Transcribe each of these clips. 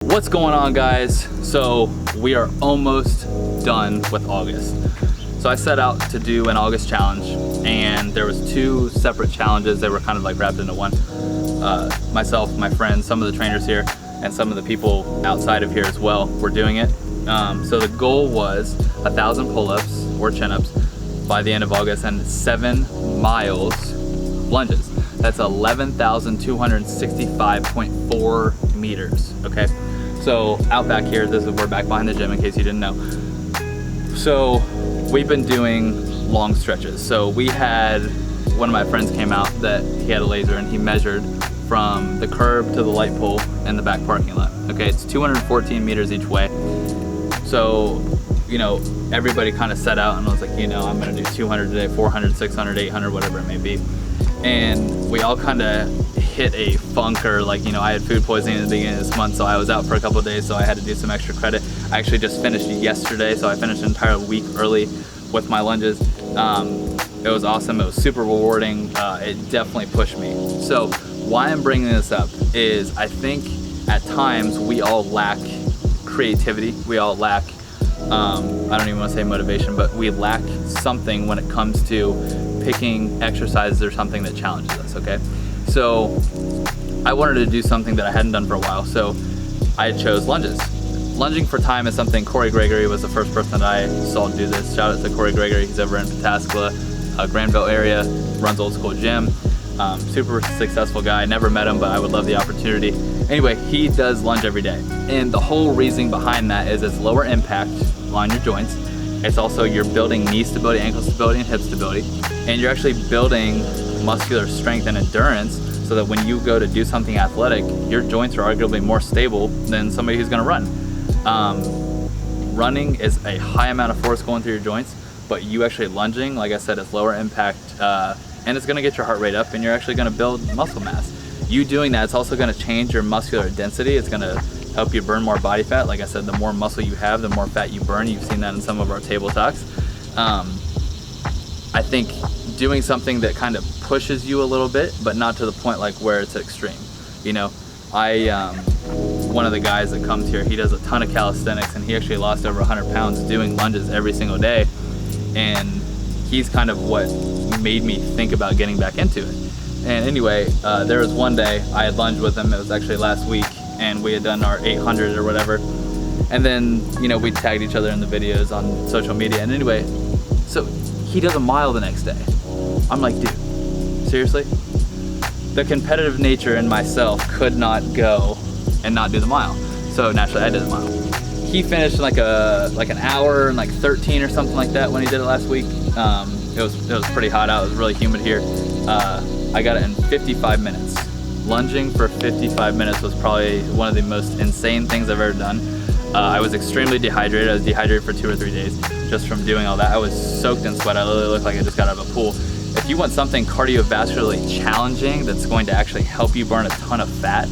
What's going on, guys? So we are almost done with August. So I set out to do an August challenge, and there was two separate challenges. They were kind of like wrapped into one. Myself, my friends, some of the trainers here, and some of the people outside of here as well were doing it. So the goal was 1,000 pull-ups or chin-ups by the end of August and 7 miles lunges. That's 11,265.4 meters, okay? So out back here, we're back behind the gym in case you didn't know. So we've been doing long stretches. So we had, one of my friends came out that he had a laser and he measured from the curb to the light pole in the back parking lot. Okay, it's 214 meters each way. So, you know, everybody kind of set out and was like, you know, I'm gonna do 200 today, 400, 600, 800, whatever it may be. And we all kind of hit a funker. Like, you know, I had food poisoning in the beginning of this month, so I was out for a couple of days, so I had to do some extra credit. I actually just finished yesterday, so I finished an entire week early with my lunges. It was awesome. It was super rewarding. It definitely pushed me. So why I'm bringing this up is I think at times we all lack creativity. We all lack, I don't even want to say motivation, but we lack something when it comes to picking exercises or something that challenges us, okay? So I wanted to do something that I hadn't done for a while, so I chose lunges. Lunging for time is something Corey Gregory was the first person that I saw do this. Shout out to Corey Gregory. He's over in Pataskala, Granville area, runs Old School Gym. Super successful guy. Never met him, but I would love the opportunity. Anyway, he does lunge every day. And the whole reason behind that is it's lower impact on your joints. It's also you're building knee stability, ankle stability, and hip stability. And you're actually building muscular strength and endurance so that when you go to do something athletic, your joints are arguably more stable than somebody who's gonna run. Running is a high amount of force going through your joints, but you actually lunging, like I said, is lower impact, and it's gonna get your heart rate up, and you're actually gonna build muscle mass. You doing that, it's also gonna change your muscular density. It's gonna help you burn more body fat. Like I said, the more muscle you have, the more fat you burn. You've seen that in some of our table talks. I think doing something that kind of pushes you a little bit, but not to the point like where it's extreme. You know, one of the guys that comes here, he does a ton of calisthenics, and he actually lost over 100 pounds doing lunges every single day. And he's kind of what made me think about getting back into it. And anyway, there was one day I had lunged with him. It was actually last week, and we had done our 800 or whatever. And then, you know, we tagged each other in the videos on social media. And anyway, so he does a mile the next day. I'm like, dude, seriously? The competitive nature in myself could not go and not do the mile. So naturally I did the mile. He finished in like an hour and like 13 or something like that when he did it last week. It was pretty hot out. It was really humid here. I got it in 55 minutes. Lunging for 55 minutes was probably one of the most insane things I've ever done. I was extremely dehydrated. I was dehydrated for 2 or 3 days just from doing all that. I was soaked in sweat. I literally looked like I just got out of a pool. If you want something cardiovascularly challenging that's going to actually help you burn a ton of fat,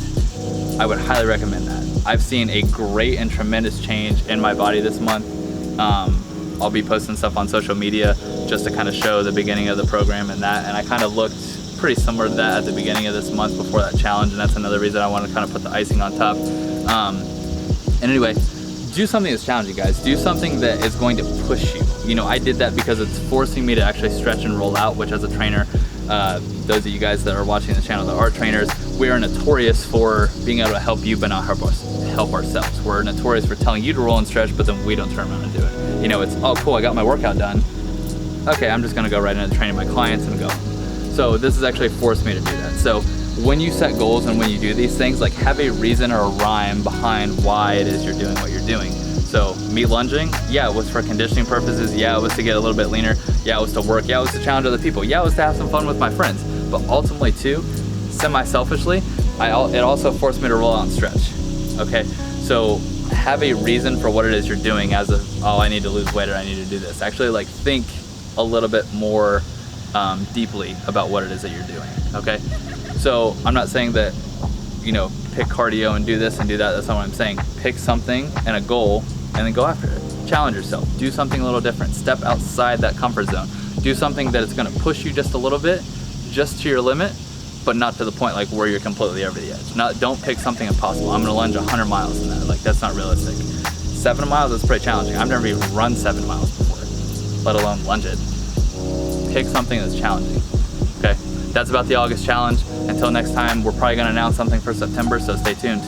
I would highly recommend that. I've seen a great and tremendous change in my body this month. I'll be posting stuff on social media just to kind of show the beginning of the program and that, and I kind of looked pretty similar to that at the beginning of this month before that challenge, and that's another reason I want to kind of put the icing on top. And anyway, do something that's challenging, guys. Do something that is going to push you. You know, I did that because it's forcing me to actually stretch and roll out, which as a trainer, those of you guys that are watching the channel that are trainers, we are notorious for being able to help you but not help ourselves. We're notorious for telling you to roll and stretch, but then we don't turn around and do it. You know, it's, oh cool, I got my workout done. Okay, I'm just gonna go right into training my clients and go. So this has actually forced me to do that. So when you set goals and when you do these things, like have a reason or a rhyme behind why it is you're doing what you're doing. So me lunging, yeah, it was for conditioning purposes. Yeah, it was to get a little bit leaner. Yeah, it was to work. Yeah, it was to challenge other people. Yeah, it was to have some fun with my friends. But ultimately too, semi-selfishly, it also forced me to roll out and stretch. Okay, so have a reason for what it is you're doing as of, oh, I need to lose weight or I need to do this. Actually, like think a little bit more deeply about what it is that you're doing, okay? So I'm not saying that, you know, pick cardio and do this and do that. That's not what I'm saying. Pick something and a goal and then go after it. Challenge yourself. Do something a little different. Step outside that comfort zone. Do something that is going to push you just a little bit, just to your limit, but not to the point like where you're completely over the edge. Don't pick something impossible. I'm gonna lunge 100 miles in that. Like, that's not realistic. 7 miles is pretty challenging. I've never even run 7 miles before, let alone lunge it. Pick something that's challenging. Okay, that's about the August challenge. Until next time, we're probably gonna announce something for September, so stay tuned.